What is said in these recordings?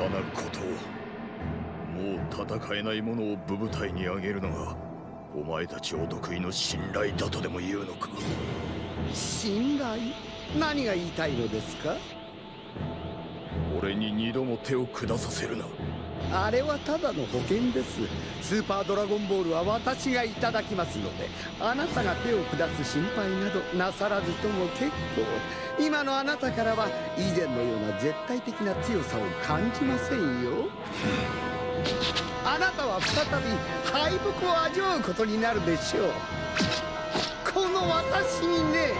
だなことを。もう戦えないものを武部隊にあげるのがお前たちお得意の信頼だとでも言うのか。信頼？何が言いたいのですか？俺に二度も手を下させるな。あれはただの保険です。スーパードラゴンボールは私がいただきますので、あなたが手を下す心配などなさらずとも結構。今のあなたからは以前のような絶対的な強さを感じませんよ。あなたは再び敗北を味わうことになるでしょう。この私にね。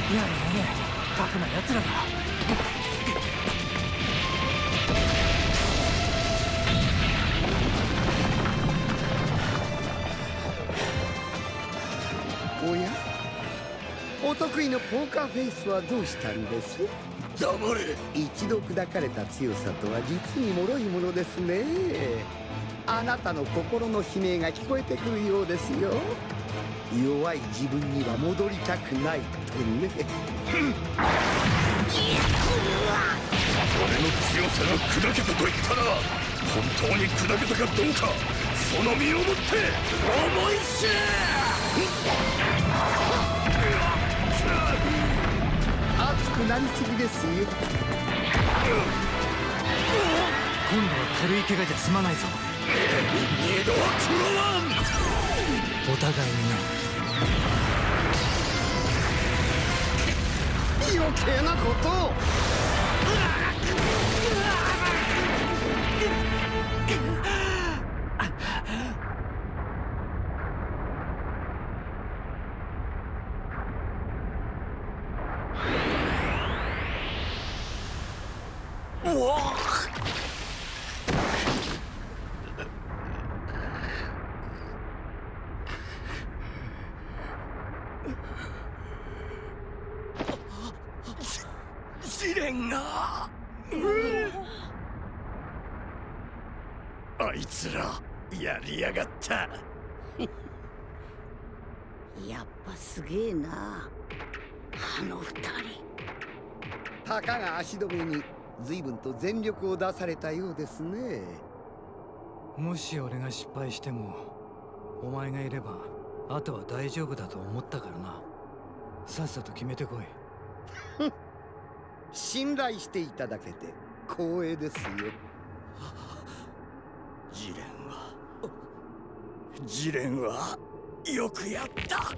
やれやれ、タフな奴らだ。おや、お得意のポーカーフェイスはどうしたんです？黙れ。一度砕かれた強さとは実に脆いものですね。あなたの心の悲鳴が聞こえてくるようですよ。弱い自分には戻りたくないとね。俺の強さが砕けたと言ったな。本当に砕けたかどうか、その身をもって思い知れ。熱くなりすぎですよ。今度は軽い怪我じゃ済まないぞ。二度は食らわん。お互いにな。余計なことを。試練が。あいつらやりやがった。やっぱすげえな、あの二人。たかが足止めに随分と全力を出されたようですね。もし俺が失敗してもお前がいればあとは大丈夫だと思ったからな。さっさと決めてこい。信頼していただけて光栄ですよ。ジレンはよくやった。